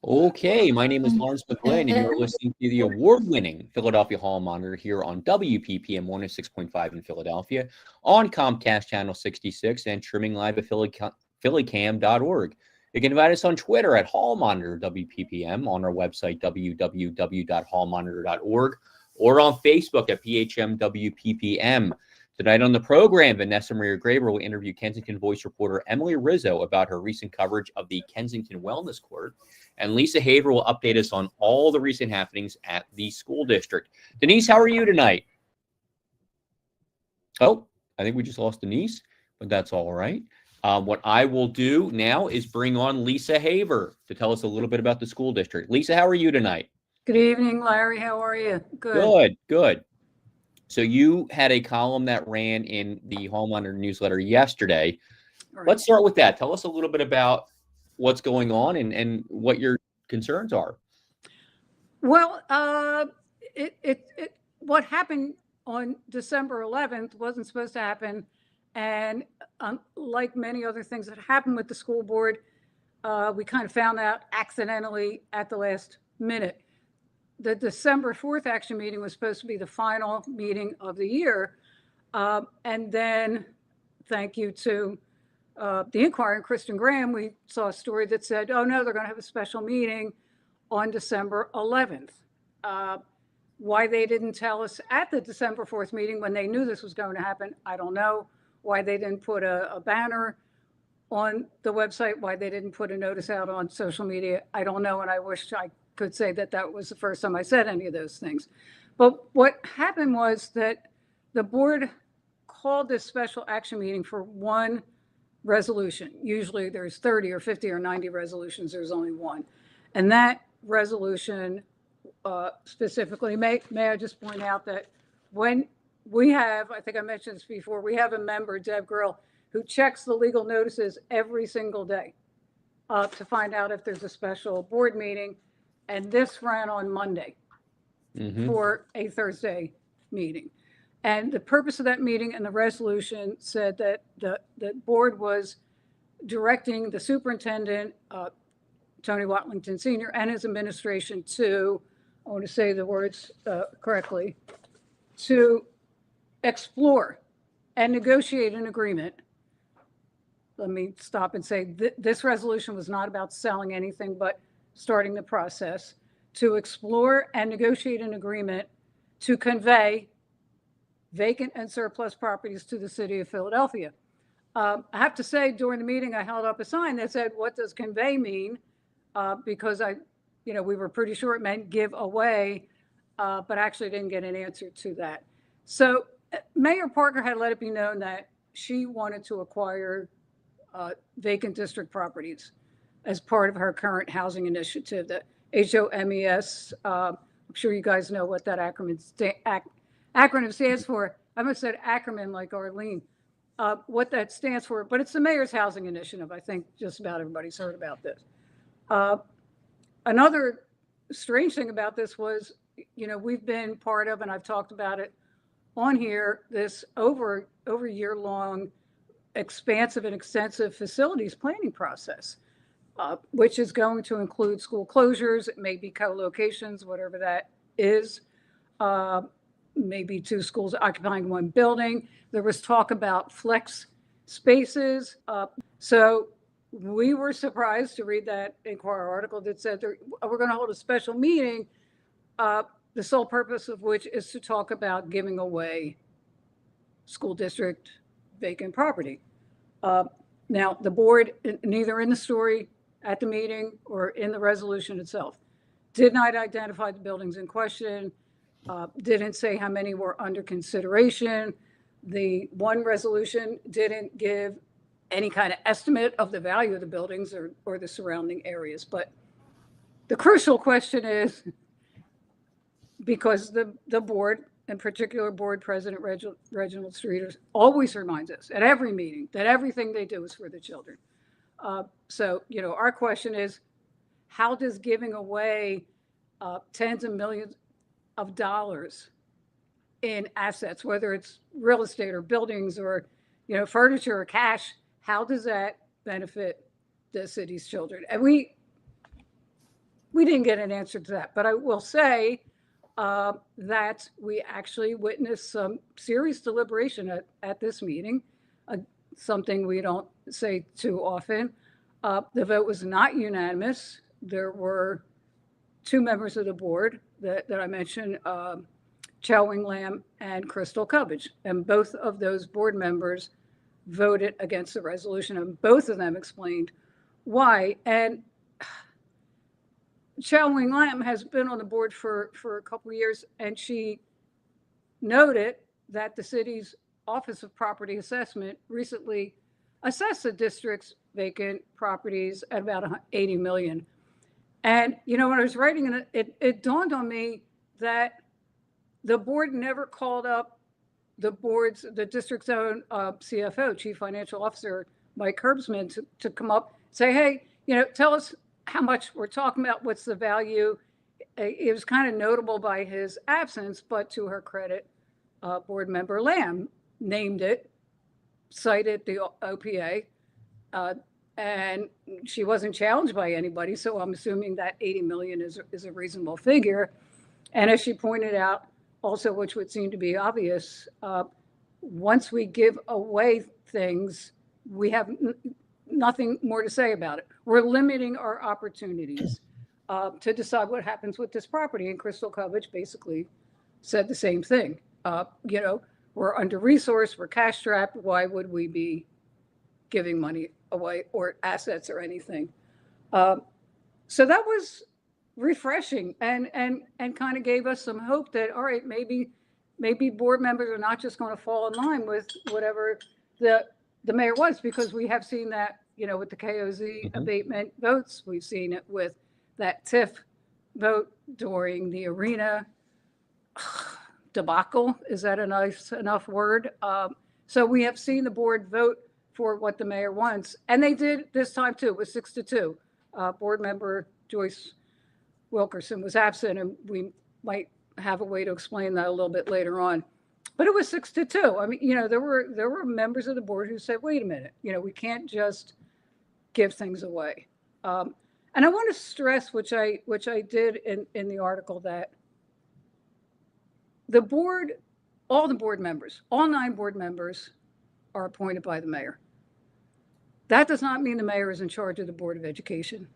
Okay, my name is Lawrence McGlynn, and you're listening to the award-winning Philadelphia Hall Monitor here on WPPM 106.5 in Philadelphia, on Comcast Channel 66, and streaming live at phillycam.org. You can find us on Twitter at Hall Monitor WPPM, on our website www.hallmonitor.org, or on Facebook at PHM Tonight on the program, Vanessa Maria Graber will interview Kensington Voice reporter Emily Rizzo about her recent coverage of the Kensington Wellness Court. And Lisa Haver will update us on all the recent happenings at the school district. Denise, how are you tonight? Oh, I think we just lost Denise, but that's all right. What I will do now is bring on Lisa Haver to tell us a little bit about the school district. Lisa, how are you tonight? Good evening, Larry. How are you? Good. So you had a column that ran in the Hall Monitor newsletter yesterday. Right. Let's start with that. Tell us a little bit about what's going on and what your concerns are. Well, what happened on December 11th wasn't supposed to happen. And like many other things that happened with the school board, we kind of found out accidentally at the last minute. The December 4th action meeting was supposed to be the final meeting of the year. And then, thank you to the Inquirer and Kristen Graham, we saw a story that said, oh no, they're going to have a special meeting on December 11th. Why they didn't tell us at the December 4th meeting when they knew this was going to happen, I don't know. Why they didn't put a banner on the website, why they didn't put a notice out on social media, I don't know. And I wish I could say that that was the first time I said any of those things. But what happened was that the board called this special action meeting for one resolution. Usually there's 30 or 50 or 90 resolutions, there's only one. And that resolution specifically, may I just point out that when we have, I think I mentioned this before, we have a member, Deb Girl, who checks the legal notices every single day to find out if there's a special board meeting. And this ran on Monday for a Thursday meeting. And the purpose of that meeting and the resolution said that the board was directing the superintendent, Tony Watlington Sr., and his administration to, I want to say the words correctly, to explore and negotiate an agreement. Let me stop and say this resolution was not about selling anything, but starting the process to explore and negotiate an agreement to convey vacant and surplus properties to the city of Philadelphia. I have to say, during the meeting, I held up a sign that said, what does convey mean? Because we were pretty sure it meant give away, but actually didn't get an answer to that. So Mayor Parker had let it be known that she wanted to acquire vacant district properties as part of her current housing initiative, the HOMES. I'm sure you guys know what that acronym stands for. I almost said acronym like Arlene. What that stands for, but it's the mayor's housing initiative. I think just about everybody's heard about this. Another strange thing about this was, we've been part of, and I've talked about it on here, this over year-long expansive and extensive facilities planning process, which is going to include school closures. It may be co-locations, whatever that is. Maybe two schools occupying one building. There was talk about flex spaces. So we were surprised to read that Inquirer article that said we're going to hold a special meeting, the sole purpose of which is to talk about giving away school district vacant property. Now, the board, neither in the story at the meeting or in the resolution itself, did not identify the buildings in question, didn't say how many were under consideration. The one resolution didn't give any kind of estimate of the value of the buildings or the surrounding areas. But the crucial question is, because the board, in particular board president Reginald Streeter, always reminds us at every meeting that everything they do is for the children. So, our question is, how does giving away tens of millions of dollars in assets, whether it's real estate or buildings or, furniture or cash, how does that benefit the city's children? And we didn't get an answer to that. But I will say that we actually witnessed some serious deliberation at this meeting, something we don't say too often. The vote was not unanimous. There were two members of the board that I mentioned, Chow Wing Lam and Crystal Cubbage, and both of those board members voted against the resolution, and both of them explained why. And Chow Wing Lam has been on the board for a couple of years, and she noted that the city's Office of Property Assessment recently assessed the district's vacant properties at about $80 million. And, when I was writing it dawned on me that the board never called up the district's own CFO, Chief Financial Officer, Mike Herbsman, to come up, say, hey, tell us how much we're talking about, what's the value. It was kind of notable by his absence, but to her credit, board member Lamb named it, cited the OPA, and she wasn't challenged by anybody. So I'm assuming that 80 million is a reasonable figure. And as she pointed out, also, which would seem to be obvious, once we give away things, we have nothing more to say about it. We're limiting our opportunities to decide what happens with this property. And Crystal Cubbage basically said the same thing. We're under-resourced, we're cash-strapped. Why would we be giving money away or assets or anything? So that was refreshing and kind of gave us some hope that, all right, maybe board members are not just going to fall in line with whatever the mayor wants, because we have seen that, with the KOZ abatement votes. We've seen it with that TIF vote during the arena debacle. Is that a nice enough word? So we have seen the board vote for what the mayor wants, and they did this time too. It was 6-2. Board member Joyce Wilkerson was absent, and we might have a way to explain that a little bit later on. But it was 6-2. I mean, there were members of the board who said, "Wait a minute, we can't just give things away." And I want to stress, which I did in the article, that the board, all the board members, all 9 board members, are appointed by the mayor. That does not mean the mayor is in charge of the Board of Education.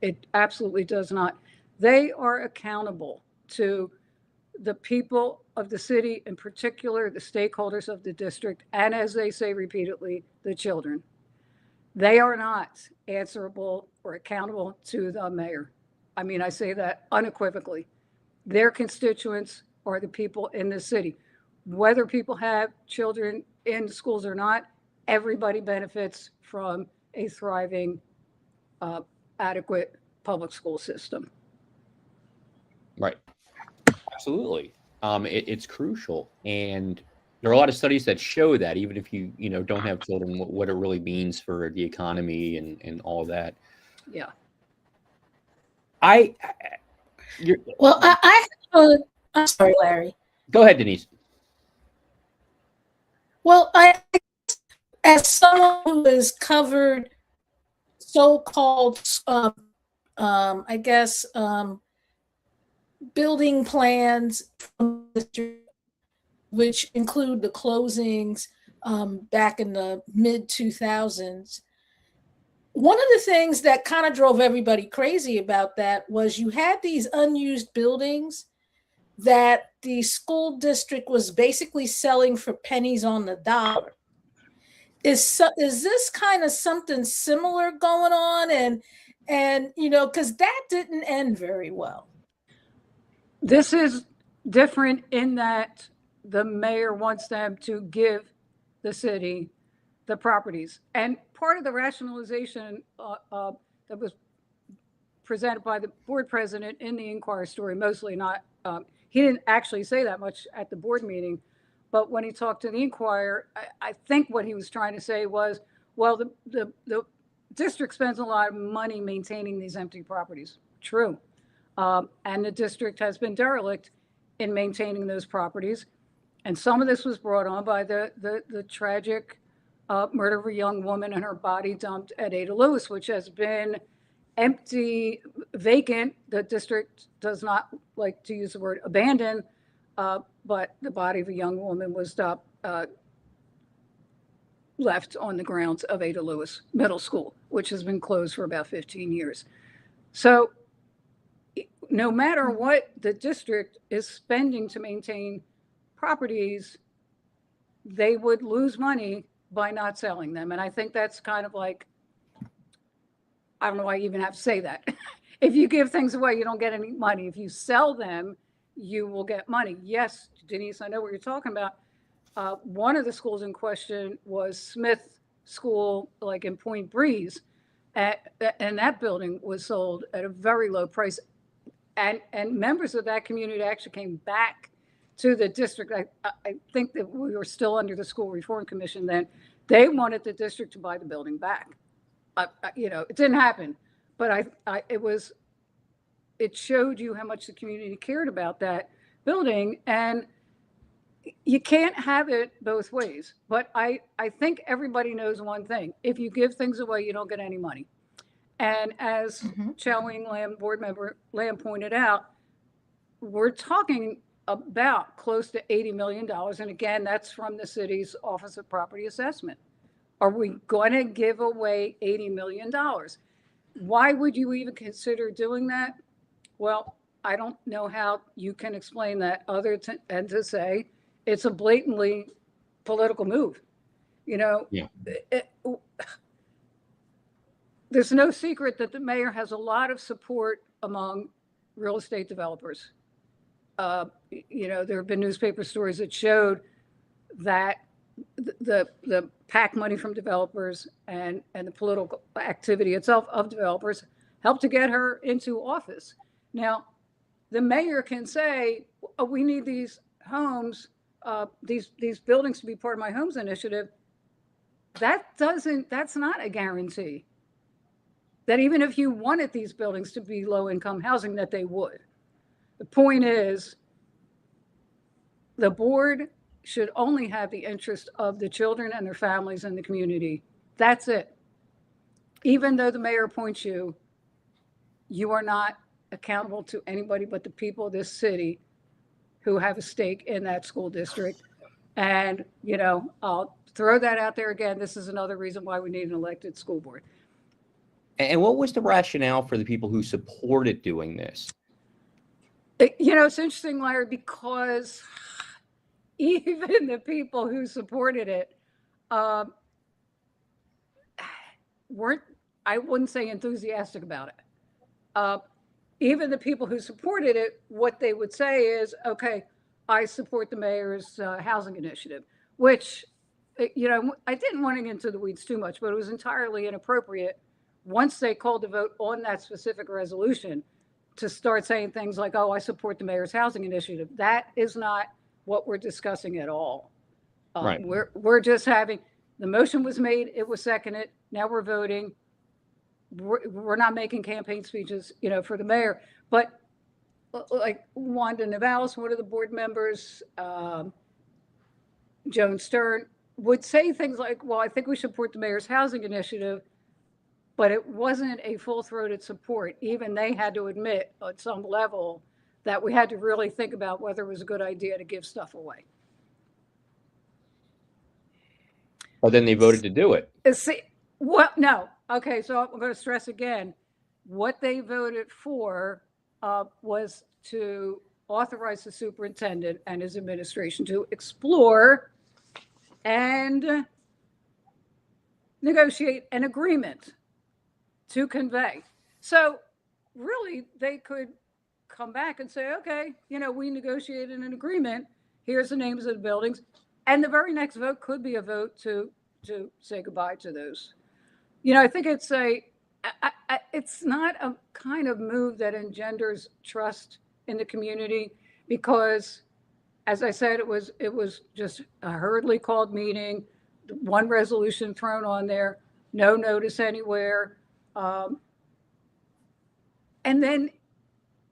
It absolutely does not. They are accountable to the people of the city, in particular, the stakeholders of the district, and as they say repeatedly, the children. They are not answerable or accountable to the mayor. I mean, I say that unequivocally. Their constituents are the people in the city. Whether people have children in schools or not, everybody benefits from a thriving, adequate public school system. Right. Absolutely. It's crucial. And there are a lot of studies that show that, even if you don't have children, what it really means for the economy and all that. Yeah. I'm sorry, Larry. Go ahead, Denise. Well, as someone who has covered so-called, building plans, which include the closings back in the mid-2000s, one of the things that kind of drove everybody crazy about that was you had these unused buildings that the school district was basically selling for pennies on the dollar. Is this kind of something similar going on? And because that didn't end very well. This is different in that the mayor wants them to give the city the properties. And part of the rationalization that was presented by the board president in the Inquirer story, mostly not, he didn't actually say that much at the board meeting, but when he talked to the Inquirer, I think what he was trying to say was, well, the district spends a lot of money maintaining these empty properties. True. And the district has been derelict in maintaining those properties. And some of this was brought on by the tragic murder of a young woman and her body dumped at Ada Lewis, which has been empty, vacant. The district does not like to use the word abandoned, but the body of a young woman was left on the grounds of Ada Lewis Middle School, which has been closed for about 15 years. So no matter what the district is spending to maintain properties, they would lose money by not selling them. And I think that's kind of like, I don't know why I even have to say that. If you give things away, you don't get any money. If you sell them, you will get money. Yes, Denise, I know what you're talking about. One of the schools in question was Smith School, like in Point Breeze, and that building was sold at a very low price. And members of that community actually came back to the district. I think that we were still under the School Reform Commission then. They wanted the district to buy the building back. It didn't happen, but it showed you how much the community cared about that building. And you can't have it both ways. But I think everybody knows one thing. If you give things away, you don't get any money. And as Chowing Lamb, board member Lamb pointed out, we're talking about close to $80 million. And again, that's from the city's Office of Property Assessment. Are we going to give away $80 million? Why would you even consider doing that? Well, I don't know how you can explain that other than to say it's a blatantly political move. There's no secret that the mayor has a lot of support among real estate developers. There have been newspaper stories that showed that the PAC money from developers and the political activity itself of developers helped to get her into office. Now, the mayor can say, oh, we need these homes, these buildings to be part of my homes initiative. That's not a guarantee that even if you wanted these buildings to be low income housing, that they would. The point is, the board should only have the interest of the children and their families and the community. That's it. Even though the mayor appoints you, you are not accountable to anybody but the people of this city who have a stake in that school district. And, I'll throw that out there again. This is another reason why we need an elected school board. And what was the rationale for the people who supported doing this? It's interesting, Larry, because even the people who supported it weren't, I wouldn't say enthusiastic about it. Even the people who supported it, what they would say is, okay, I support the mayor's housing initiative, which, I didn't want to get into the weeds too much, but it was entirely inappropriate once they called the vote on that specific resolution to start saying things like, oh, I support the mayor's housing initiative. That is not what we're discussing at all. Right. We're just having, the motion was made, it was seconded, now we're voting. We're not making campaign speeches, for the mayor, but like Wanda Navalis, one of the board members, Joan Stern, would say things like, well, I think we support the mayor's housing initiative, but it wasn't a full-throated support. Even they had to admit at some level that we had to really think about whether it was a good idea to give stuff away. But then they voted to do it. See, what? No. Okay, so I'm going to stress again. What they voted for was to authorize the superintendent and his administration to explore and negotiate an agreement to convey. So really, they could come back and say, okay, we negotiated an agreement. Here's the names of the buildings. And the very next vote could be a vote to say goodbye to those. I think it's it's not a kind of move that engenders trust in the community because, as I said, it was just a hurriedly called meeting, one resolution thrown on there, no notice anywhere. And then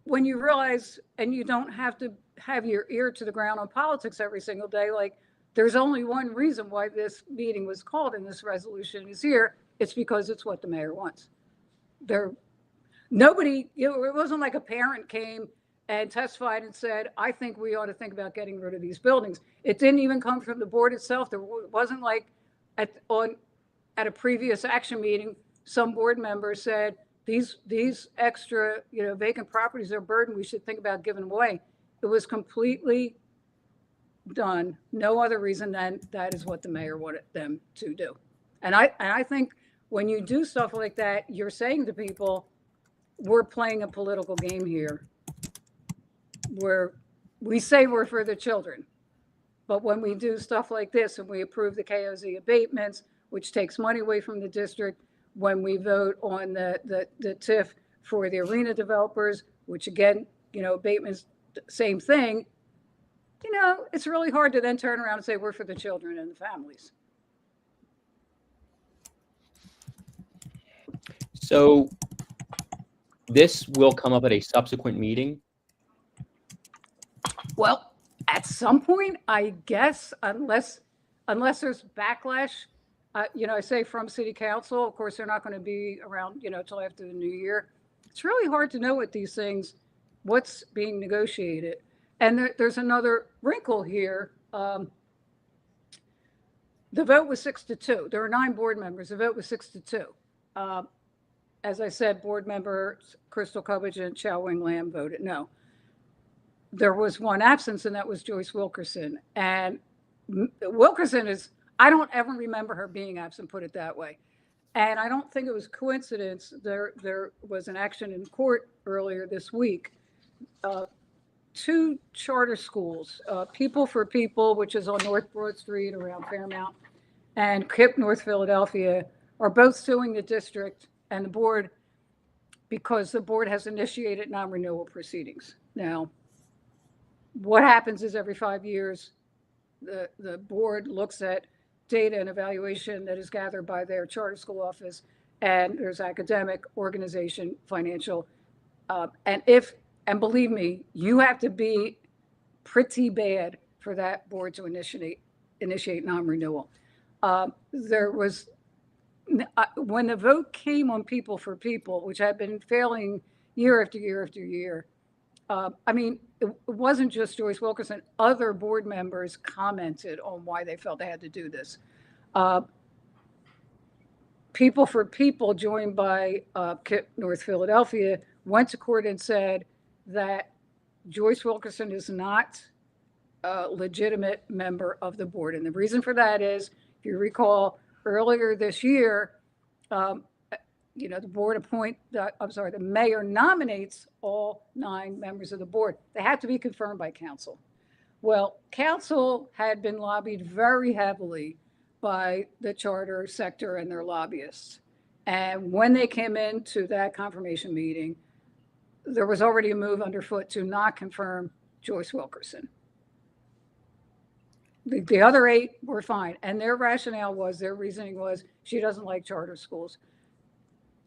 when you realize, and you don't have to have your ear to the ground on politics every single day, like there's only one reason why this meeting was called and this resolution is here. It's because it's what the mayor wants. Nobody, it wasn't like a parent came and testified and said, I think we ought to think about getting rid of these buildings. It didn't even come from the board itself. There wasn't like at a previous action meeting, some board member said, these extra, vacant properties are a burden. We should think about giving away. It was completely done. No other reason than that is what the mayor wanted them to do. And I think when you do stuff like that, you're saying to people, we're playing a political game here where we say we're for the children. But when we do stuff like this and we approve the KOZ abatements, which takes money away from the district, when we vote on the TIF for the arena developers, which again, abatements, same thing, it's really hard to then turn around and say we're for the children and the families. So this will come up at a subsequent meeting? Well, at some point, I guess, unless there's backlash, I say from city council, of course, they're not going to be around, till after the new year. It's really hard to know with these things, what's being negotiated. And there's another wrinkle here. The vote was 6-2. There were 9 board members. The vote was 6-2. As I said, board members Crystal Covage and Chow Wing Lam voted no. There was one absence, and that was Joyce Wilkerson. And Wilkerson I don't ever remember her being absent, put it that way. And I don't think it was coincidence. There was an action in court earlier this week. 2 charter schools, People for People, which is on North Broad Street around Fairmount, and KIPP North Philadelphia, are both suing the district and the board because the board has initiated non-renewal proceedings. Now, what happens is every 5 years, the board looks at data and evaluation that is gathered by their charter school office, and there's academic, organization, financial, and believe me, you have to be pretty bad for that board to initiate non-renewal. There was, when the vote came on People for People, which had been failing year after year after year, it wasn't just Joyce Wilkerson. Other board members commented on why they felt they had to do this. People for People, joined by KIPP North Philadelphia, went to court and said that Joyce Wilkerson is not a legitimate member of the board. And the reason for that is, if you recall, earlier this year, the mayor nominates all 9 members of the board. They had to be confirmed by council. Well, council had been lobbied very heavily by the charter sector and their lobbyists. And when they came into that confirmation meeting, there was already a move underfoot to not confirm Joyce Wilkerson. The other 8 were fine. And their reasoning was, she doesn't like charter schools.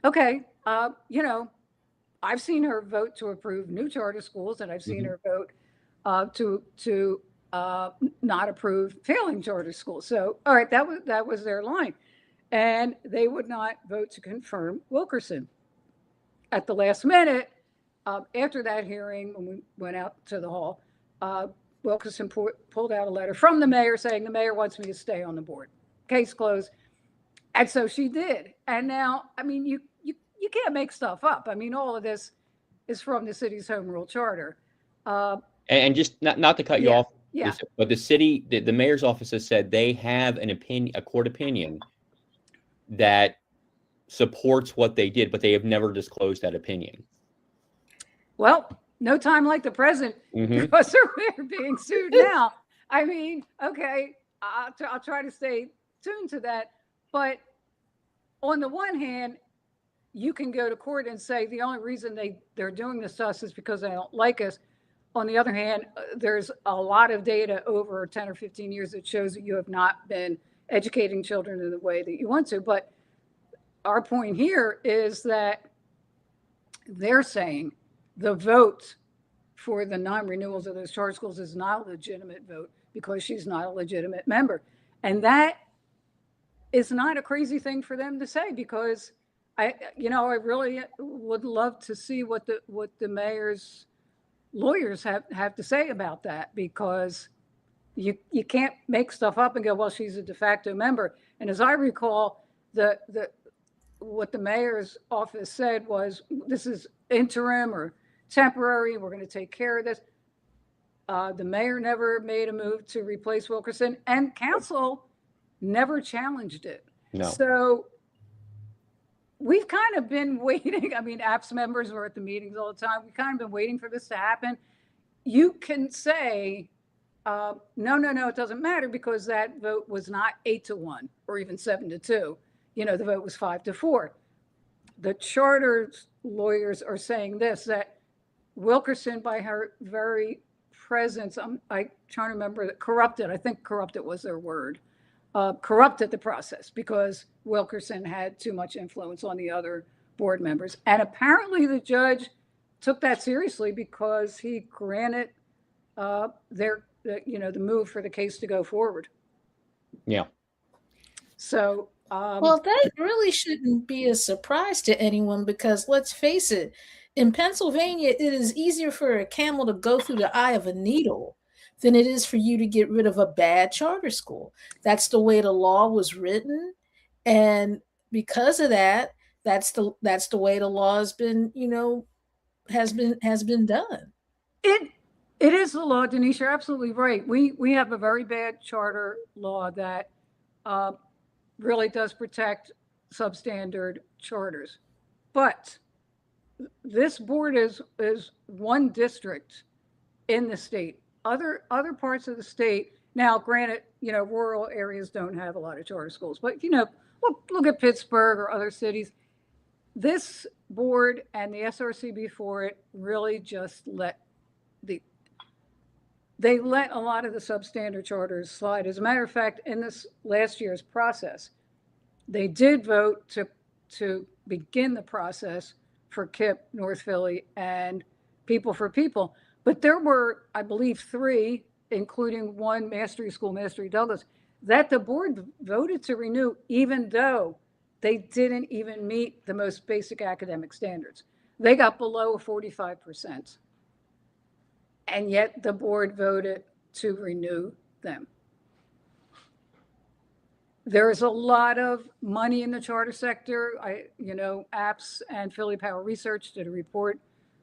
Okay, I've seen her vote to approve new charter schools, and I've seen her vote to not approve failing charter schools. So, all right, that was their line. And they would not vote to confirm Wilkerson. At the last minute, after that hearing, when we went out to the hall, Wilkerson pulled out a letter from the mayor saying the mayor wants me to stay on the board. Case closed. And so she did. And now, you can't make stuff up. All of this is from the city's home rule charter. And just not to cut you off, yeah. But the city, the mayor's office has said they have an opinion, a court opinion that supports what they did, but they have never disclosed that opinion. Well, no time like the present, because they're being sued now. Okay, I'll try to stay tuned to that. But on the one hand, you can go to court and say the only reason they're doing this to us is because they don't like us. On the other hand, there's a lot of data over 10 or 15 years that shows that you have not been educating children in the way that you want to. But our point here is that they're saying the vote for the non-renewals of those charter schools is not a legitimate vote because she's not a legitimate member. And that is not a crazy thing for them to say, because I really would love to see what the mayor's lawyers have to say about that, because you can't make stuff up and go, well, she's a de facto member. And as I recall, what the mayor's office said was, this is interim or temporary. We're going to take care of this. The mayor never made a move to replace Wilkerson, and council never challenged it. No. So we've kind of been waiting. I mean, APS members were at the meetings all the time. We've kind of been waiting for this to happen. You can say, no, it doesn't matter, because that vote was not 8-1 or even 7-2. The vote was 5-4. The charter lawyers are saying this, that Wilkerson, by her very presence, I'm trying to remember, corrupted, I think corrupted was their word, corrupted the process, because Wilkerson had too much influence on the other board members. And apparently the judge took that seriously, because he granted the move for the case to go forward. Yeah. So, well, that really shouldn't be a surprise to anyone, because let's face it, in Pennsylvania, it is easier for a camel to go through the eye of a needle than it is for you to get rid of a bad charter school. That's the way the law was written. And because of that, that's the way the law has been, has been done. It is the law, Denise. You're absolutely right. We have a very bad charter law that really does protect substandard charters. But this board is one district in the state. Other parts of the state, now granted, rural areas don't have a lot of charter schools, but look at Pittsburgh or other cities. This board and the SRC before it really just let a lot of the substandard charters slide. As a matter of fact, in this last year's process, they did vote to begin the process for KIPP, North Philly, and People for People. But there were, I believe, 3, including one Mastery School, Mastery Douglas, that the board voted to renew, even though they didn't even meet the most basic academic standards. They got below 45%. And yet the board voted to renew them. There is a lot of money in the charter sector. APS and Philly Power Research did a report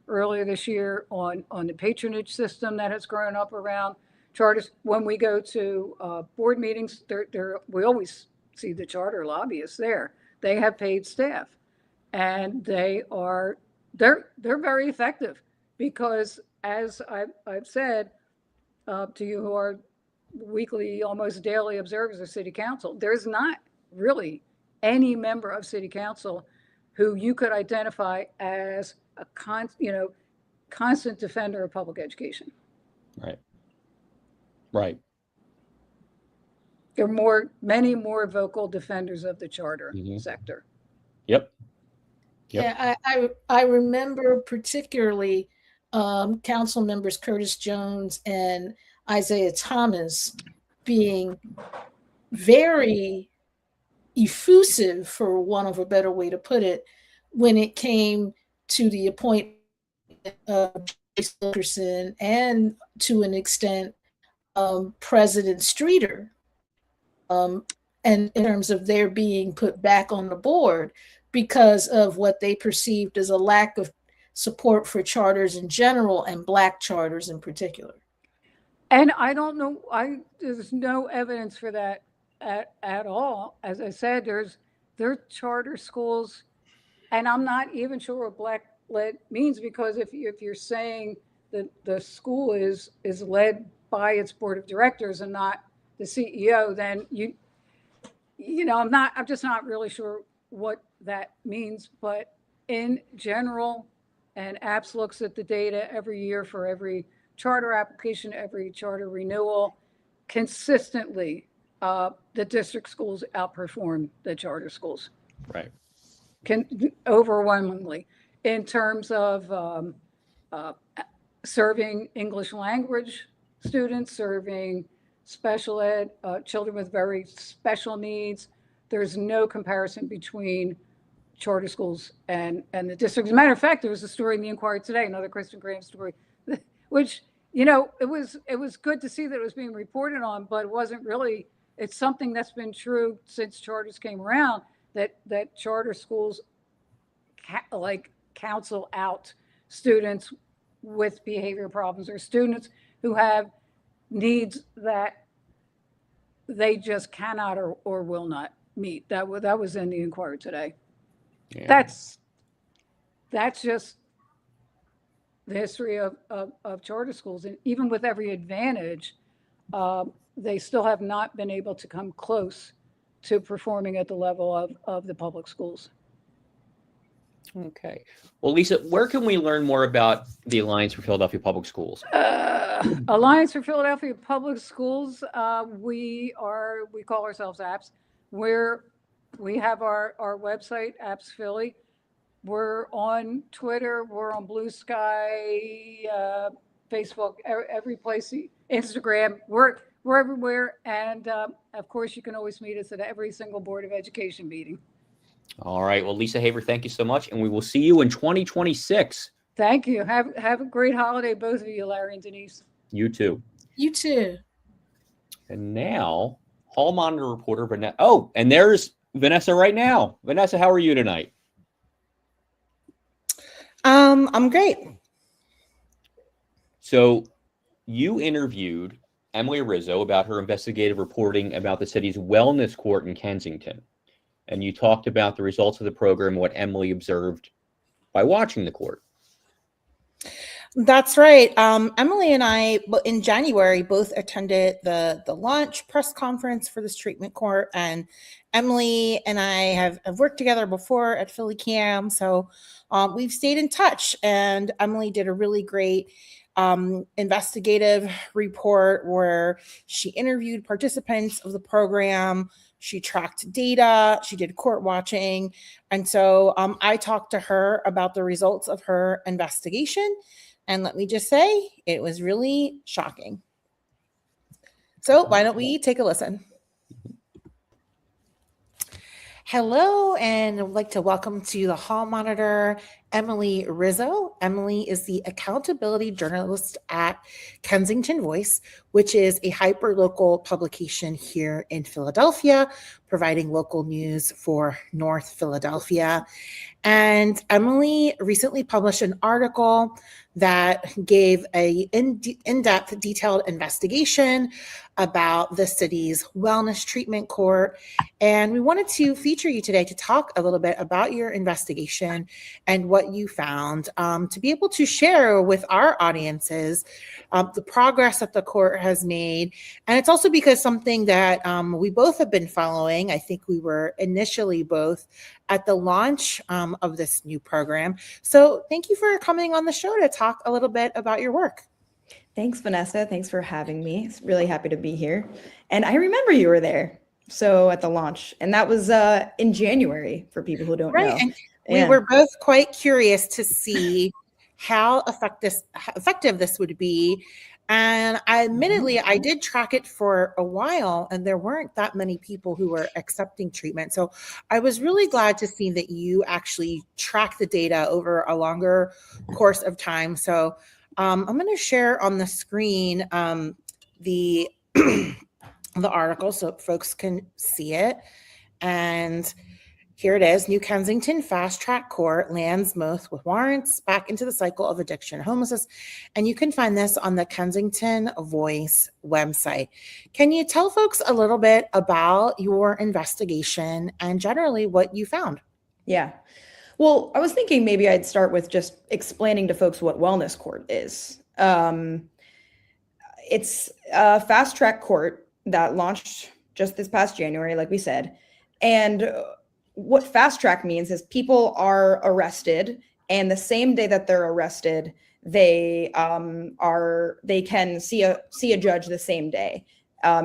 earlier this year on the patronage system that has grown up around charters. When we go to board meetings, we always see the charter lobbyists there. They have paid staff, and they're very effective, because as I've said to you who are weekly, almost daily observers of city council, there's not really any member of city council who you could identify as a constant defender of public education. Right. There are many more vocal defenders of the charter sector. Yep. Yeah, I remember particularly council members Curtis Jones and Isaiah Thomas being very effusive, for want of a better way to put it, when it came to the appointment of Joyce Wilkerson and, to an extent, President Streeter, and in terms of their being put back on the board because of what they perceived as a lack of support for charters in general and Black charters in particular. And I don't know, there's no evidence for that at all. As I said, there are charter schools, and I'm not even sure what Black-led means, because if you're saying that the school is led by its board of directors and not the CEO, then I'm just not really sure what that means. But in general, and APS looks at the data every year for every charter application, every charter renewal, consistently, the district schools outperform the charter schools. Right. Overwhelmingly, in terms of serving English language students, serving special ed, children with very special needs. There's no comparison between charter schools and the districts. As a matter of fact, there was a story in the Inquirer today, another Kristen Graham story, which, you know, it was good to see that it was being reported on, but it wasn't really. It's something that's been true since charters came around, that charter schools counsel out students with behavior problems, or students who have needs that they just cannot or will not meet. That was in the Inquirer today. Yeah. That's just the history of charter schools. And even with every advantage, they still have not been able to come close to performing at the level of the public schools. Okay. Well, Lisa, where can we learn more about the Alliance for Philadelphia Public Schools? Alliance for Philadelphia Public Schools, we call ourselves APPS. We have our website, APPS Philly. We're on Twitter, we're on Blue Sky, Facebook, every place, Instagram. We're everywhere. And of course, you can always meet us at every single Board of Education meeting. All right. Well, Lisa Haver, thank you so much. And we will see you in 2026. Thank you. Have a great holiday, both of you, Larry and Denise. You too. You too. And now, Hall Monitor reporter Vanessa. Oh, and there's Vanessa right now. Vanessa, how are you tonight? I'm great. So you interviewed Emily Rizzo about her investigative reporting about the city's wellness court in Kensington. And you talked about the results of the program, what Emily observed by watching the court. That's right. Emily and I, in January, both attended the launch press conference for this treatment court. And Emily and I have worked together before at Philly Cam. So we've stayed in touch. And Emily did a really great investigative report where she interviewed participants of the program. She tracked data, she did court watching. And so I talked to her about the results of her investigation. And let me just say, it was really shocking. So why don't we take a listen? Hello, and I'd like to welcome to the Hall Monitor, Emily Rizzo. Emily is the accountability journalist at Kensington Voice, which is a hyper-local publication here in Philadelphia, providing local news for North Philadelphia. And Emily recently published an article that gave a in-depth, detailed investigation about the city's wellness treatment court. And we wanted to feature you today to talk a little bit about your investigation and what you found, to be able to share with our audiences the progress that the court has made. And it's also because something that we both have been following. I think we were initially both at the launch of this new program. So thank you for coming on the show to talk a little bit about your work. Thanks, Vanessa. Thanks for having me. It's really happy to be here. And I remember you were there. So at the launch, and that was in January for people who don't know. And we were both quite curious to see how effective this would be. And admittedly, I did track it for a while, and there weren't that many people who were accepting treatment. So I was really glad to see that you actually track the data over a longer course of time. So I'm going to share on the screen the the article so folks can see it. And here it is. New Kensington Fast Track Court lands Moth with warrants back into the cycle of addiction and homelessness. And you can find this on the Kensington Voice website. Can you tell folks a little bit about your investigation and generally what you found? Yeah. Well, I was thinking maybe I'd start with just explaining to folks what wellness court is. It's a fast track court that launched just this past January, like we said. And what fast track means is people are arrested, and the same day that they're arrested, they can see a judge the same day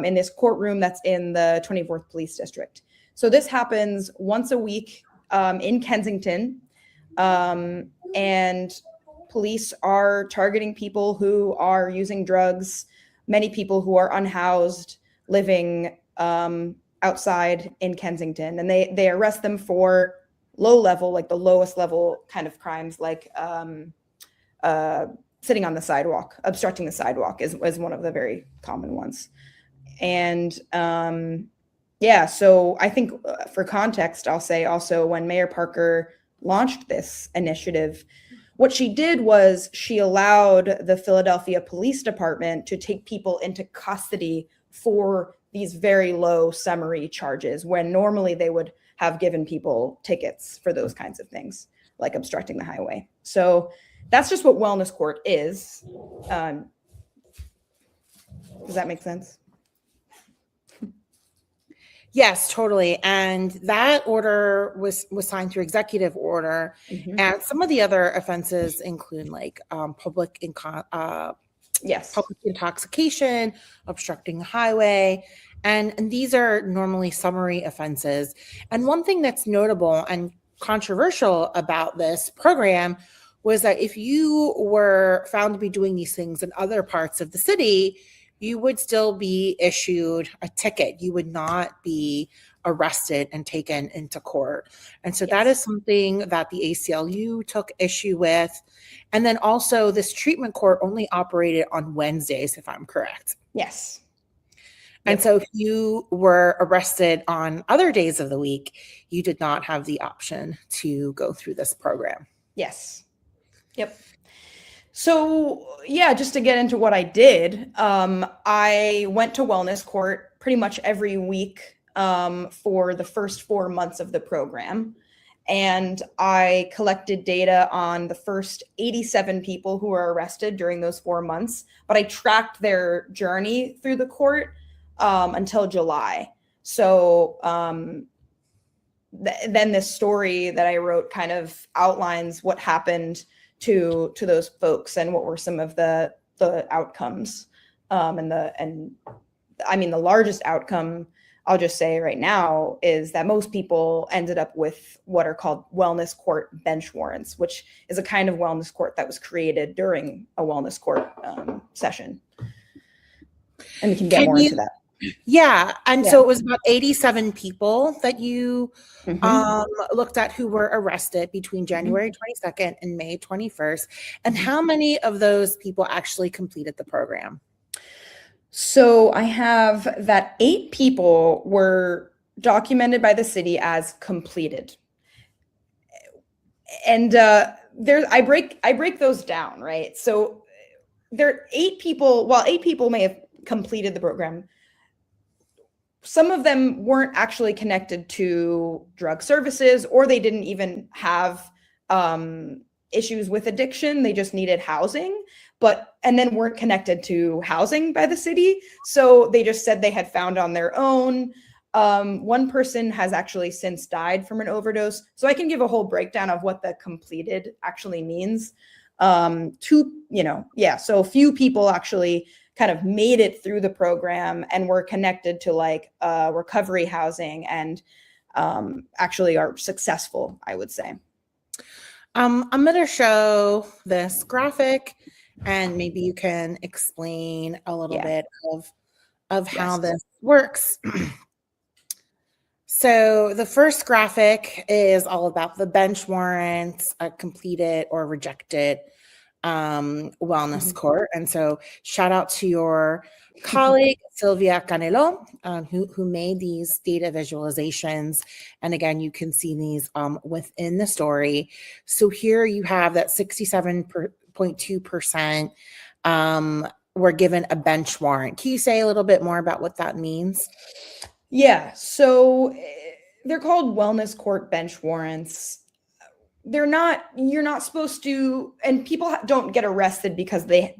in this courtroom that's in the 24th Police District. So this happens once a week in Kensington, and police are targeting people who are using drugs, many people who are unhoused, living outside in Kensington, and they arrest them for low level, like the lowest level kind of crimes, like sitting on the sidewalk, obstructing the sidewalk is one of the very common ones. And yeah, so I think for context, I'll say also when Mayor Parker launched this initiative, what she did was she allowed the Philadelphia Police Department to take people into custody for these very low summary charges, when normally they would have given people tickets for those kinds of things, like obstructing the highway. So that's just what wellness court is. Does that make sense? Yes, totally. And that order was signed through executive order. Mhm. And some of the other offenses include like public Yes. public intoxication, obstructing the highway. And these are normally summary offenses. And one thing that's notable and controversial about this program was that if you were found to be doing these things in other parts of the city, you would still be issued a ticket. You would not be arrested and taken into court. And so that is something that the ACLU took issue with. And then also this treatment court only operated on Wednesdays, if I'm correct. Yes. And so if you were arrested on other days of the week, you did not have the option to go through this program. Yes. Yep. So yeah, just to get into what I did, I went to wellness court pretty much every week for the first 4 months of the program. And I collected data on the first 87 people who were arrested during those 4 months, but I tracked their journey through the court until July. So then this story that I wrote kind of outlines what happened to those folks and what were some of the outcomes. And I mean, the largest outcome, I'll just say right now, is that most people ended up with what are called wellness court bench warrants, which is a kind of wellness court that was created during a wellness court session. And we can get more into that. Yeah. And so it was about 87 people that you looked at who were arrested between January 22nd and May 21st. And how many of those people actually completed the program? So I have that 8 people were documented by the city as completed. And I break those down, right? So there are 8 people, while 8 people may have completed the program, some of them weren't actually connected to drug services, or they didn't even have issues with addiction. They just needed housing, and then weren't connected to housing by the city. So they just said they had found on their own. One person has actually since died from an overdose. So I can give a whole breakdown of what the completed actually means. So a few people actually kind of made it through the program and were connected to like recovery housing and actually are successful, I would say. I'm going to show this graphic and maybe you can explain a little bit of how this works. So the first graphic is all about the bench warrants, completed or rejected wellness court. And so shout out to your colleague, Sylvia Canelo, who made these data visualizations. And again, you can see these within the story. So here you have that 67.2% were given a bench warrant. Can you say a little bit more about what that means? Yeah, so they're called wellness court bench warrants. You're not supposed to, and people don't get arrested because they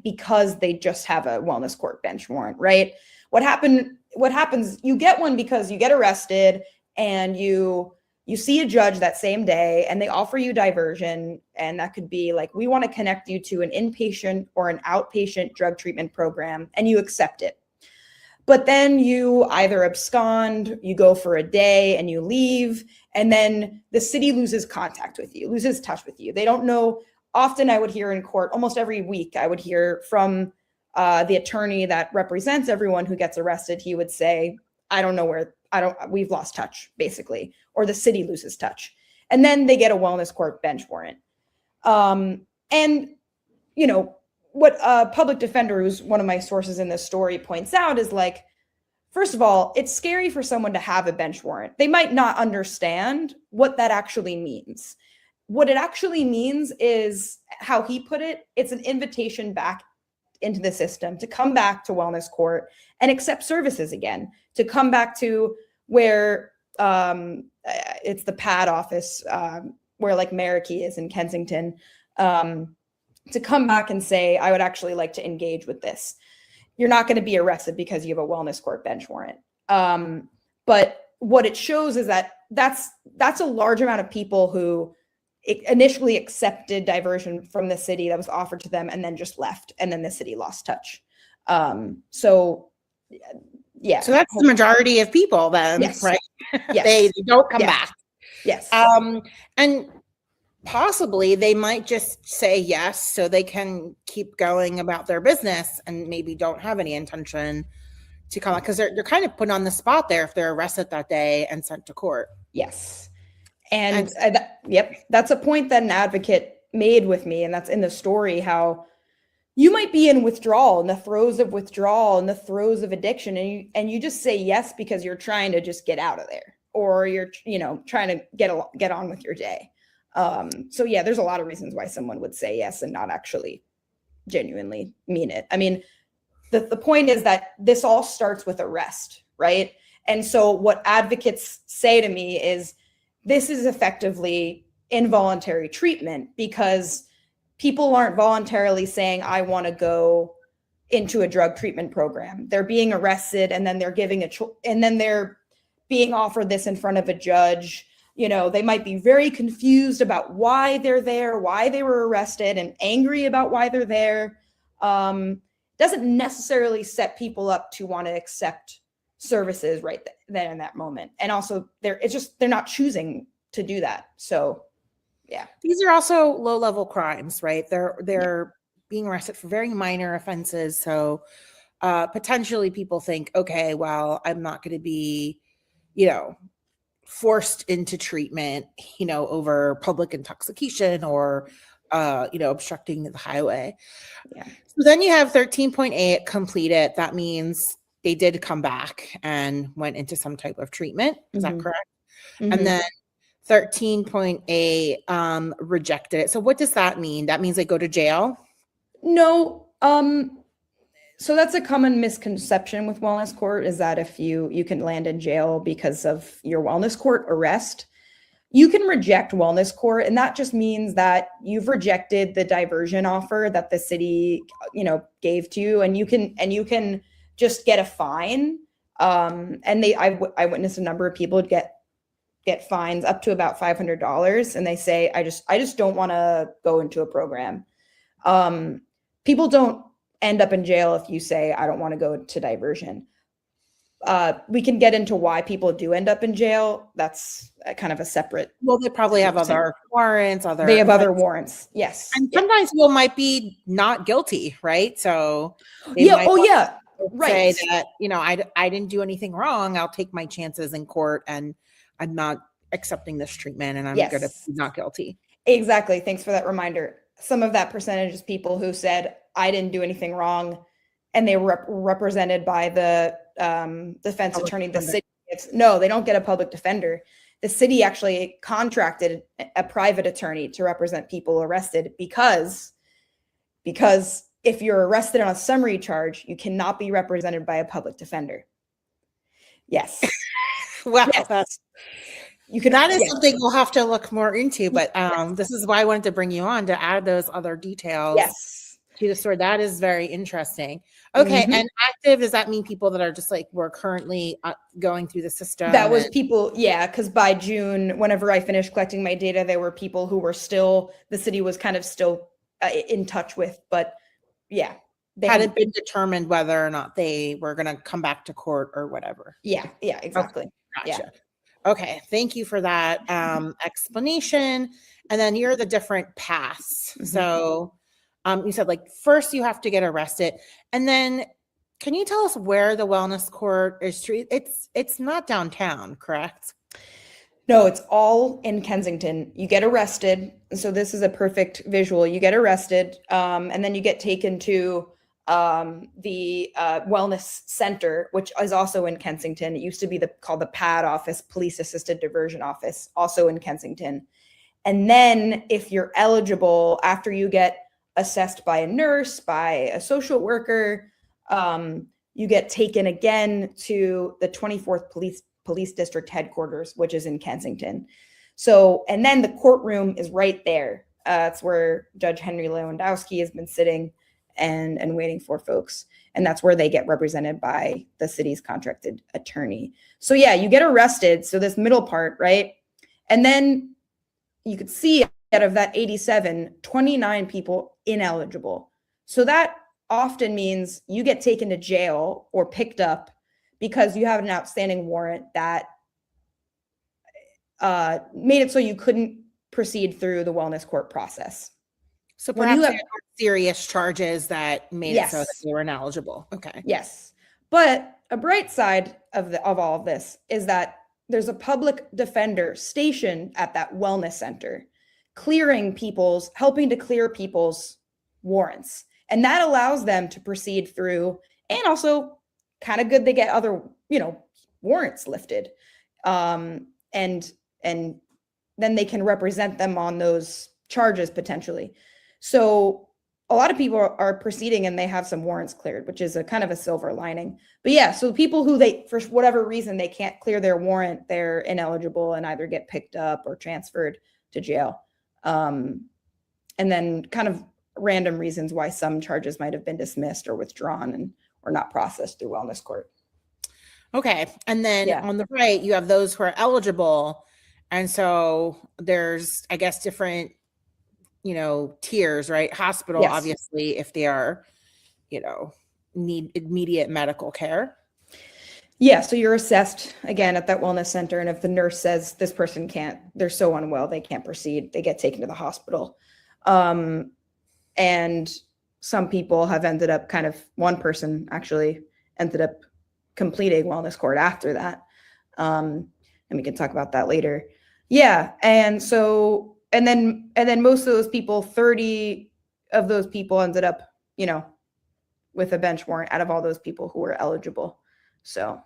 just have a wellness court bench warrant, right? What happens, you get one because you get arrested and you see a judge that same day and they offer you diversion. And that could be like, we want to connect you to an inpatient or an outpatient drug treatment program, and you accept it. But then you either abscond, you go for a day and you leave, and then the city loses contact with you, loses touch with you. They don't know. Often I would hear in court, almost every week, I would hear from the attorney that represents everyone who gets arrested. He would say, we've lost touch, basically, or the city loses touch. And then they get a wellness court bench warrant. And, you know, what a public defender, who's one of my sources in this story, points out is like, first of all, it's scary for someone to have a bench warrant. They might not understand what that actually means. What it actually means is, how he put it, it's an invitation back into the system to come back to wellness court and accept services again, to come back to where it's the PAD office, where like Marikey is in Kensington, to come back and say, I would actually like to engage with this. You're not going to be arrested because you have a wellness court bench warrant. But what it shows is that that's a large amount of people who initially accepted diversion from the city that was offered to them and then just left, and then the city lost touch. So yeah. So that's the majority of people then, Yes. right? Yes. They don't come Yes. back. Yes. And possibly they might just say yes so they can keep going about their business and maybe don't have any intention to come out, because they're kind of put on the spot there if they're arrested that day and sent to court. Yes. And yep, that's a point that an advocate made with me, and that's in the story, how you might be in withdrawal, in the throes of withdrawal, in the throes of addiction, and you just say yes because you're trying to just get out of there, or you're, you know, trying to get on with your day. So yeah, there's a lot of reasons why someone would say yes and not actually genuinely mean it. I mean, the point is that this all starts with arrest, right? And so what advocates say to me is, this is effectively involuntary treatment, because people aren't voluntarily saying, I want to go into a drug treatment program. They're being arrested, and then they're giving and then they're being offered this in front of a judge. You know, they might be very confused about why they're there, why they were arrested, and angry about why they're there. Doesn't necessarily set people up to want to accept services right then in that moment. And also they're not choosing to do that. So yeah. These are also low-level crimes, right? They're being arrested for very minor offenses. So potentially people think, okay, well, I'm not going to be, you know, forced into treatment, you know, over public intoxication or, you know, obstructing the highway. Yeah. So then you have 13.8 completed. That means they did come back and went into some type of treatment. Is that correct? Mm-hmm. And then 13.8 rejected it. So what does that mean? That means they go to jail? No. So that's a common misconception with wellness court, is that if you can land in jail because of your wellness court arrest. You can reject wellness court, and that just means that you've rejected the diversion offer that the city, you know, gave to you, and you can just get a fine. And I witnessed a number of people get fines up to about $500, and they say, I just don't want to go into a program. People don't end up in jail if you say, I don't want to go to diversion. We can get into why people do end up in jail. That's kind of a separate. Well, they probably have other warrants. They have other warrants. Yes. And sometimes people might be not guilty, right? So yeah. Right. Say that, you know, I didn't do anything wrong. I'll take my chances in court, and I'm not accepting this treatment, and I'm going to be not guilty. Exactly. Thanks for that reminder. Some of that percentage is people who said, I didn't do anything wrong, and they were represented by the defense attorney. The city, no, they don't get a public defender. The city actually contracted a private attorney to represent people arrested because if you're arrested on a summary charge, you cannot be represented by a public defender. Yes. Well, yes. That is something we'll have to look more into, but this is why I wanted to bring you on, to add those other details to the story. That is very interesting. Okay. Mm-hmm. And active, does that mean people that are just like, we're currently going through the system? That was people. Yeah. Cause by June, whenever I finished collecting my data, there were people who were still, the city was kind of still in touch with, but yeah. They hadn't been determined whether or not they were going to come back to court or whatever. Yeah. Yeah, exactly. Okay. Gotcha. Yeah. Okay. Thank you for that explanation. And then you're the different paths. Mm-hmm. So you said, like, first you have to get arrested, and then can you tell us where the wellness court is? It's not downtown, correct? No, it's all in Kensington. You get arrested. So this is a perfect visual. You get arrested, and then you get taken to the wellness center, which is also in Kensington. It used to be called the PAD office, Police Assisted Diversion Office, also in Kensington. And then if you're eligible, after you get assessed by a nurse, by a social worker, you get taken again to the 24th Police District headquarters, which is in Kensington. So, and then the courtroom is right there. It's where Judge Henry Lewandowski has been sitting and waiting for folks. And that's where they get represented by the city's contracted attorney. So yeah, you get arrested. So this middle part, right? And then you could see out of that 87, 29 people ineligible. So that often means you get taken to jail or picked up because you have an outstanding warrant that made it so you couldn't proceed through the wellness court process. So perhaps they had serious charges that made it so that they were ineligible. Okay. Yes. But a bright side of all of this is that there's a public defender stationed at that wellness center, helping to clear people's warrants. And that allows them to proceed through, and also kind of good, they get other, warrants lifted. And then they can represent them on those charges potentially. So a lot of people are proceeding and they have some warrants cleared, which is a kind of a silver lining. But yeah, so people who for whatever reason, they can't clear their warrant, they're ineligible and either get picked up or transferred to jail. And then kind of random reasons why some charges might have been dismissed or withdrawn or not processed through wellness court. Okay. And then on the right, you have those who are eligible. And so there's, I guess, different, tiers, right? Hospital, obviously, if they are, need immediate medical care. Yeah. So you're assessed again at that wellness center. And if the nurse says this person they're so unwell, they can't proceed, they get taken to the hospital. And some people have ended up one person actually ended up completing wellness court after that. And we can talk about that later. Yeah. And so, and then most of those people, 30 of those people ended up, with a bench warrant out of all those people who were eligible. So,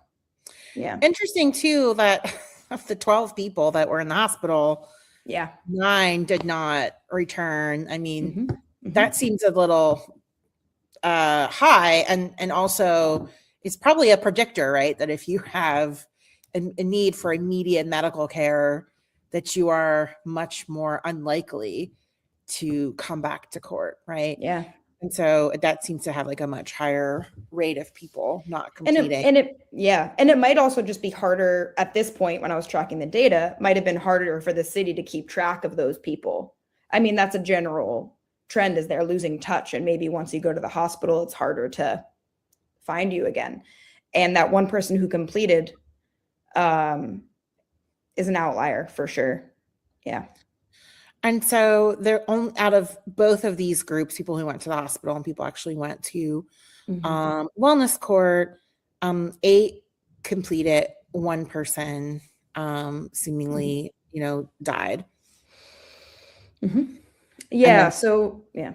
yeah. Interesting too, that of the 12 people that were in the hospital, 9 did not return. I mean, that seems a little high. And also it's probably a predictor, right? That if you have a need for immediate medical care, that you are much more unlikely to come back to court, right? Yeah. And so that seems to have a much higher rate of people not completing. And it might also just be harder at this point when I was tracking the data, might have been harder for the city to keep track of those people. I mean, that's a general trend, is they're losing touch. And maybe once you go to the hospital, it's harder to find you again. And that one person who completed is an outlier for sure. Yeah. And so they're only, out of both of these groups, people who went to the hospital and people actually went to wellness court, 8 completed, 1 person seemingly, died. Yeah. Then, so yeah.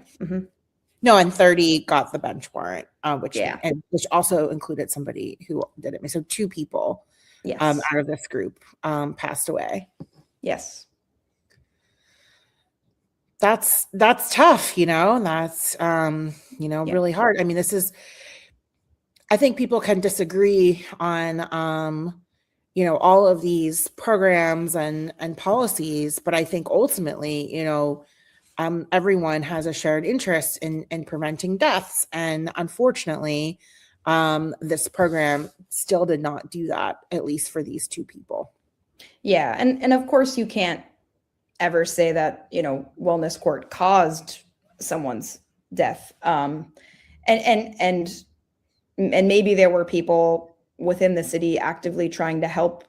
No, and 30 got the bench warrant, which also included somebody who did it. So 2 people out of this group passed away. Yes. That's tough, that's, really hard. I mean, I think people can disagree on, all of these programs and policies, but I think ultimately, everyone has a shared interest in preventing deaths. And unfortunately, this program still did not do that, at least for these 2 people. Yeah. And of course you can't ever say that, wellness court caused someone's death. And maybe there were people within the city actively trying to help,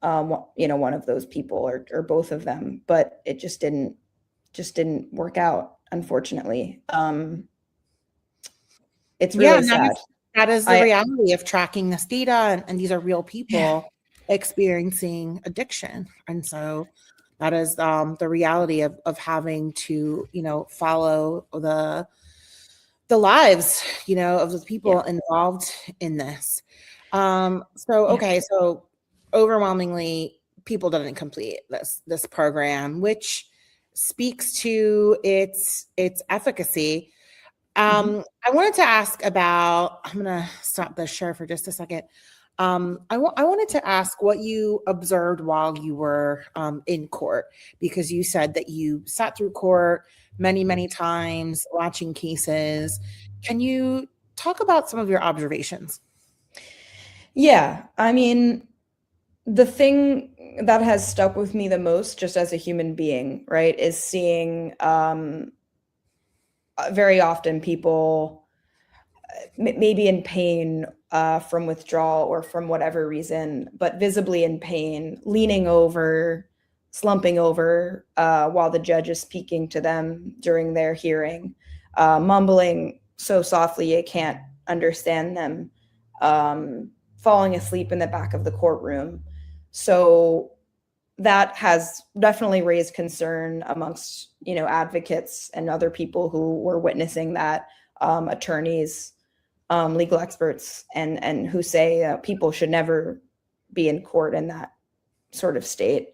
one of those people or both of them, but it just didn't work out, unfortunately. It's really sad. That is the reality of tracking this data, and these are real people experiencing addiction. And so that is the reality of having to, follow the lives, of the people involved in this. So overwhelmingly people didn't complete this program, which speaks to its efficacy. I wanted to ask about, I'm going to stop the share for just a second. I wanted to ask what you observed while you were in court, because you said that you sat through court many, many times watching cases. Can you talk about some of your observations? Yeah, I mean, the thing that has stuck with me the most, just as a human being, right, is seeing very often people maybe in pain from withdrawal or from whatever reason, but visibly in pain, leaning over, slumping over while the judge is speaking to them during their hearing, mumbling so softly you can't understand them, falling asleep in the back of the courtroom. So that has definitely raised concern amongst, advocates and other people who were witnessing that, attorneys, legal experts, and who say people should never be in court in that sort of state.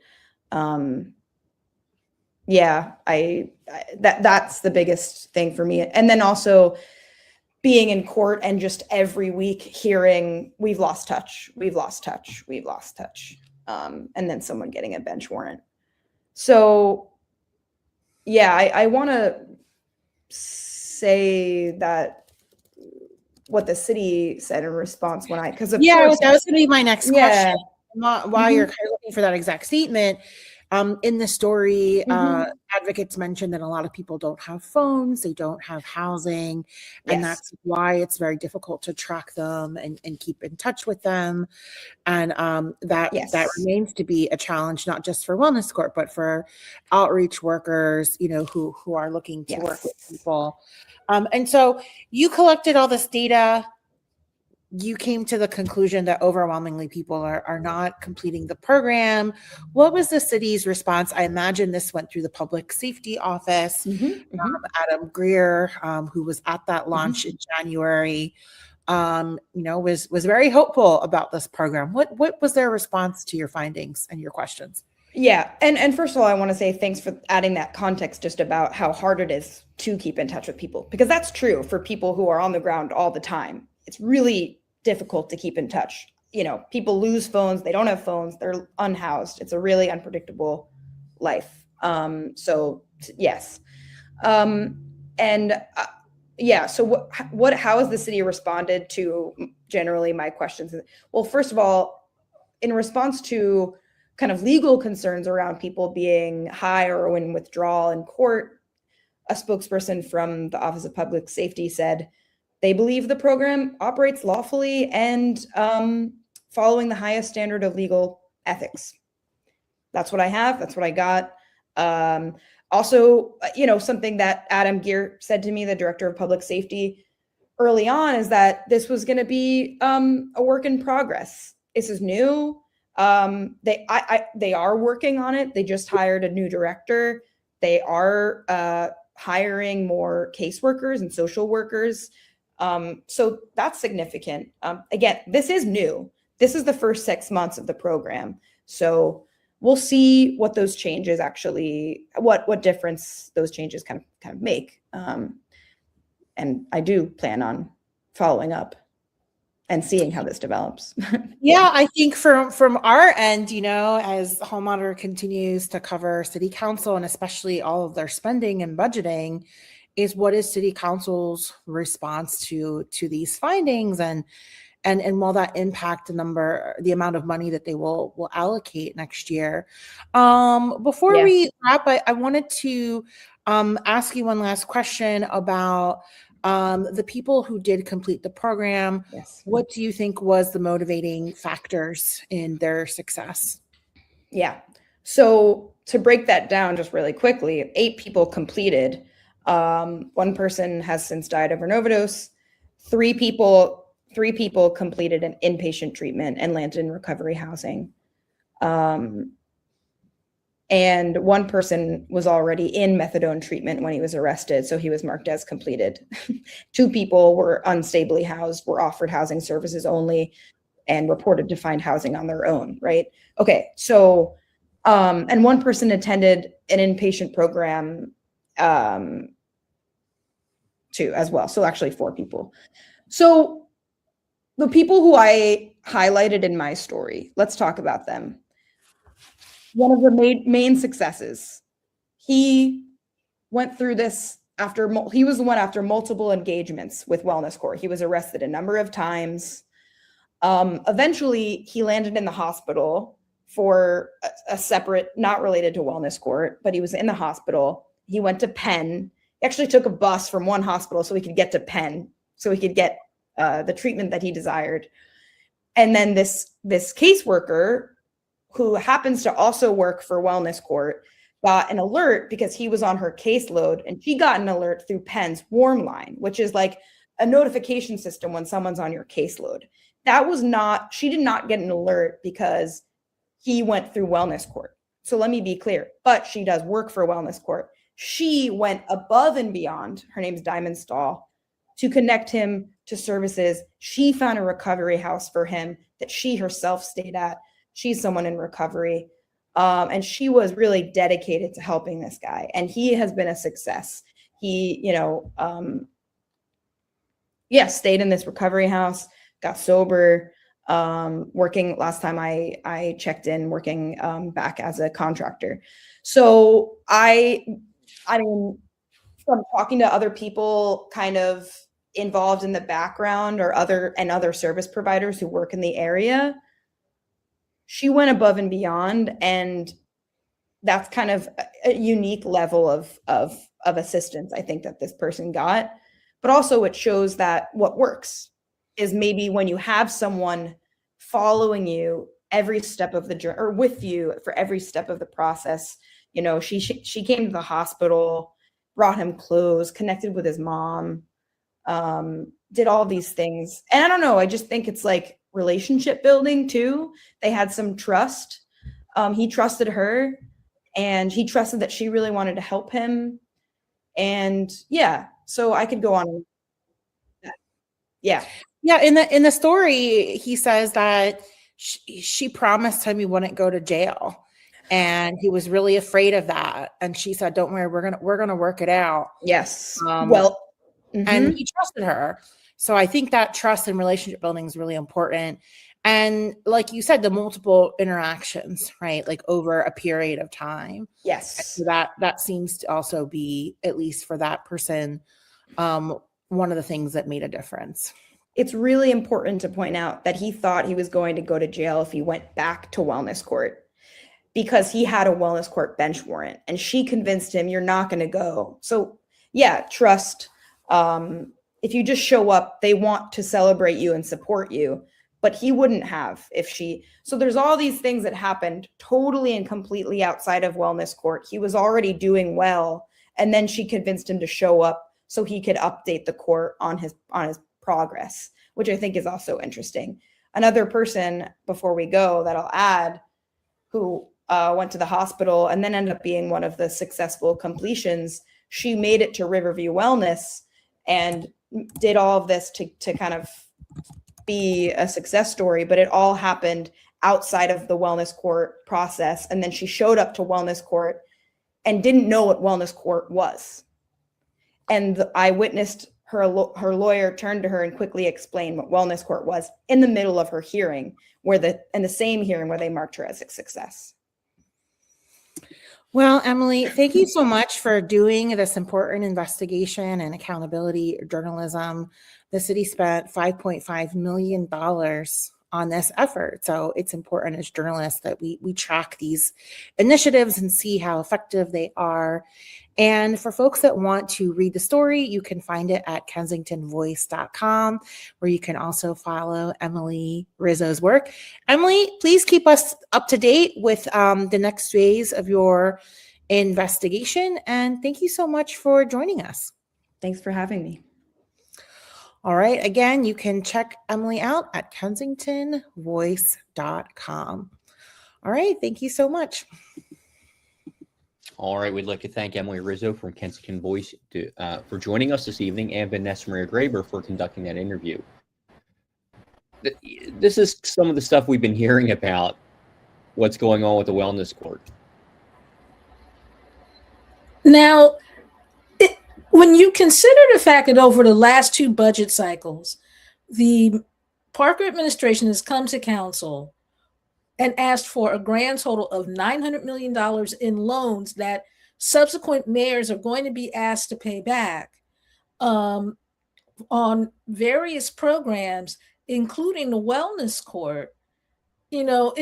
That's the biggest thing for me. And then also being in court and just every week hearing, we've lost touch, and then someone getting a bench warrant. So yeah, I want to say that what the city said in response when because of course, that was going to be my next question. While you're kind of looking for that exact statement, in the story, advocates mentioned that a lot of people don't have phones, they don't have housing, and that's why it's very difficult to track them and keep in touch with them. And that remains to be a challenge, not just for wellness court, but for outreach workers, who are looking to work with people. And so you collected all this data. You came to the conclusion that overwhelmingly people are not completing the program. What was the city's response? I imagine this went through the public safety office. Adam Greer, who was at that launch in January, was very hopeful about this program. What was their response to your findings and your questions? Yeah. And first of all, I want to say thanks for adding that context just about how hard it is to keep in touch with people, because that's true for people who are on the ground all the time. It's really difficult to keep in touch. People lose phones, they don't have phones, they're unhoused. It's a really unpredictable life. So yes. So how has the city responded to generally my questions? Well, first of all, in response to kind of legal concerns around people being high or in withdrawal in court, a spokesperson from the Office of Public Safety said they believe the program operates lawfully and following the highest standard of legal ethics. That's what I have. That's what I got. Also, something that Adam Greer said to me, the director of public safety, early on, is that this was going to be a work in progress. This is new. They are working on it. They just hired a new director. They are hiring more caseworkers and social workers. So that's significant. Again, this is new. This is the first 6 months of the program. So we'll see what those changes actually, what difference those changes kind of make. And I do plan on following up and seeing how this develops. Yeah, I think from our end, as Home Monitor continues to cover city council and especially all of their spending and budgeting, is what is city council's response to these findings, and will that impact the amount of money that they will allocate next year? Before we wrap, I wanted to ask you one last question about the people who did complete the program. What do you think was the motivating factors in their success? Yeah. So to break that down just really quickly, 8 people completed. 1 person has since died of an overdose. 3 people completed an inpatient treatment and landed in recovery housing. And one person was already in methadone treatment when he was arrested, so he was marked as completed. 2 people were unstably housed, were offered housing services only, and reported to find housing on their own, right? Okay, so, and one person attended an inpatient program too, as well. So actually 4 people. So the people who I highlighted in my story, let's talk about them. One of the main successes, he went through this after, he was the one after multiple engagements with Wellness Court. He was arrested a number of times. Eventually, he landed in the hospital for a separate, not related to Wellness Court, but he was in the hospital. He went to Penn. He actually took a bus from one hospital so he could get to Penn, so he could get the treatment that he desired. And then this caseworker, who happens to also work for Wellness Court, got an alert because he was on her caseload, and she got an alert through Penn's Warm Line, which is like a notification system when someone's on your caseload. That was not, she did not get an alert because he went through Wellness Court. So let me be clear, but she does work for Wellness Court. She went above and beyond, her name's Diamond Stahl, to connect him to services. She found a recovery house for him that she herself stayed at. She's someone in recovery. And she was really dedicated to helping this guy. And he has been a success. He, stayed in this recovery house, got sober, working, last time I checked in, working back as a contractor. So I mean, from talking to other people kind of involved in the background or other service providers who work in the area, she went above and beyond, and that's kind of a unique level of assistance I think that this person got. But also it shows that what works is maybe when you have someone following you every step of the journey, or with you for every step of the process. She came to the hospital, brought him clothes, connected with his mom, did all these things. And I don't know, I just think it's like relationship building too. They had some trust. He trusted her, and he trusted that she really wanted to help him. And yeah, so I could go on. Yeah. Yeah. In the story, he says that she promised him he wouldn't go to jail. And he was really afraid of that. And she said, "Don't worry, we're gonna work it out." Yes. And he trusted her. So I think that trust and relationship building is really important. And like you said, the multiple interactions, right? Like over a period of time. Yes. So that seems to also be, at least for that person, one of the things that made a difference. It's really important to point out that he thought he was going to go to jail if he went back to Wellness Court, because he had a Wellness Court bench warrant, and she convinced him, "You're not going to go." So yeah, trust. If you just show up, they want to celebrate you and support you, but he wouldn't have if she. So there's all these things that happened totally and completely outside of Wellness Court. He was already doing well, and then she convinced him to show up so he could update the court on his progress, which I think is also interesting. Another person, before we go, that I'll add, who went to the hospital and then ended up being one of the successful completions. She made it to Riverview Wellness and did all of this to kind of be a success story, but it all happened outside of the Wellness Court process. And then she showed up to Wellness Court and didn't know what Wellness Court was. And I witnessed her lawyer turn to her and quickly explain what Wellness Court was in the middle of her hearing, in the same hearing where they marked her as a success. Well, Emily, thank you so much for doing this important investigation and accountability journalism. The city spent $5.5 million on this effort. So it's important as journalists that we track these initiatives and see how effective they are. And for folks that want to read the story, you can find it at kensingtonvoice.com, where you can also follow Emily Rizzo's work. Emily, please keep us up to date with the next phase of your investigation. And thank you so much for joining us. Thanks for having me. All right. Again, you can check Emily out at kensingtonvoice.com. All right. Thank you so much. All right, we'd like to thank Emily Rizzo from Kensington Voice for joining us this evening, and Vanessa Maria Graber for conducting that interview. This is some of the stuff we've been hearing about what's going on with the wellness court. Now, when you consider the fact that over the last 2 budget cycles, the Parker administration has come to council and asked for a grand total of $900 million in loans that subsequent mayors are going to be asked to pay back on various programs, including the wellness court. You know,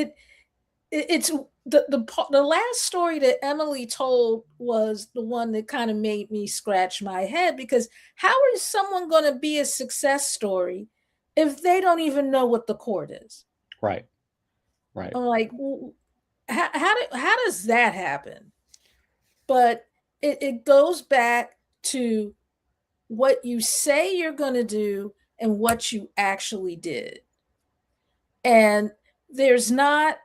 it's the last story that Emily told was the one that kind of made me scratch my head, because how is someone going to be a success story if they don't even know what the court is? Right. I'm like, how does that happen? But it goes back to what you say you're going to do and what you actually did. And there's not,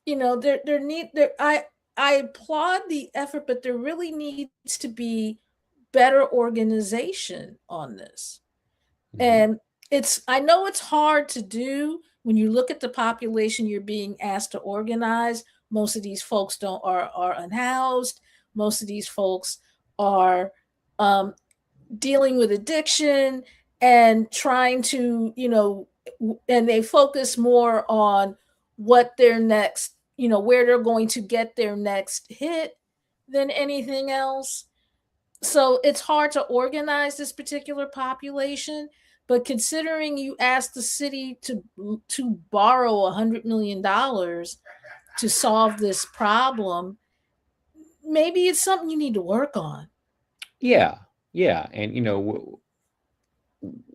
I applaud the effort, but there really needs to be better organization on this. And I know it's hard to do when you look at the population you're being asked to organize. Most of these folks are unhoused. Most of these folks are dealing with addiction and trying to, and they focus more on what their next, where they're going to get their next hit than anything else. So it's hard to organize this particular population. But considering you asked the city to borrow $100 million to solve this problem, maybe it's something you need to work on. Yeah. And,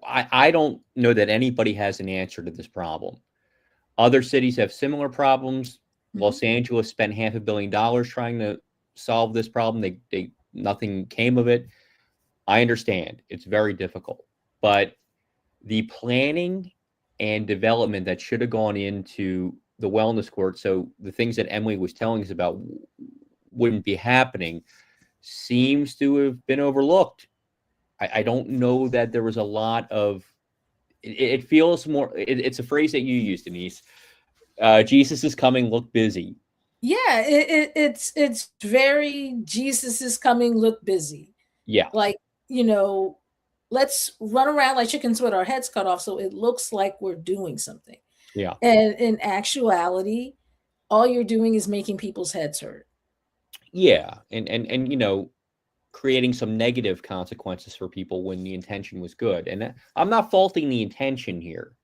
I don't know that anybody has an answer to this problem. Other cities have similar problems. Los Angeles spent $500 million trying to solve this problem. Nothing came of it. I understand it's very difficult, but the planning and development that should have gone into the wellness court, so the things that Emily was telling us about wouldn't be happening, seems to have been overlooked. I don't know that there was a lot of, it feels more, it's a phrase that you use, Denise. Jesus is coming, look busy. Yeah, it's very Jesus is coming, look busy. Yeah. Like, let's run around like chickens with our heads cut off so it looks like we're doing something. Yeah. And in actuality, all you're doing is making people's heads hurt. Yeah. And creating some negative consequences for people when the intention was good. And I'm not faulting the intention here.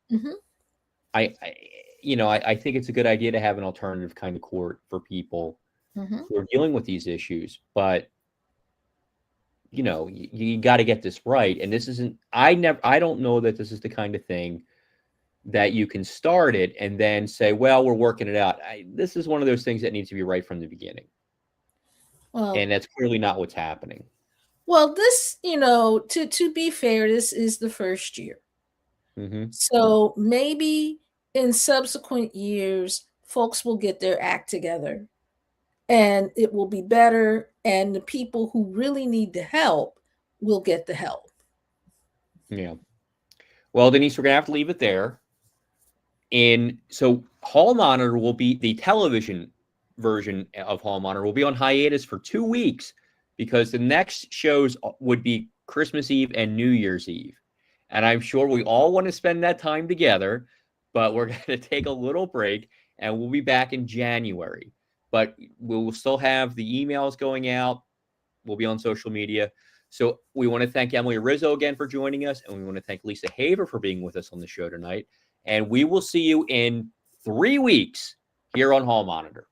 I think it's a good idea to have an alternative kind of court for people who are dealing with these issues, but you got to get this right. And this isn't, I don't know that this is the kind of thing that you can start it and then say, well, we're working it out. This is one of those things that needs to be right from the beginning. Well, and that's clearly not what's happening. Well, this, to be fair, this is the first year. So maybe in subsequent years, folks will get their act together and it will be better. And the people who really need the help will get the help. Yeah. Well, Denise, we're going to have to leave it there. And so Hall Monitor will be, the television version of Hall Monitor will be on hiatus for 2 weeks because the next shows would be Christmas Eve and New Year's Eve. And I'm sure we all want to spend that time together, but we're going to take a little break and we'll be back in January. But we'll still have the emails going out. We'll be on social media. So we want to thank Emily Rizzo again for joining us. And we want to thank Lisa Haver for being with us on the show tonight. And we will see you in 3 weeks here on Hall Monitor.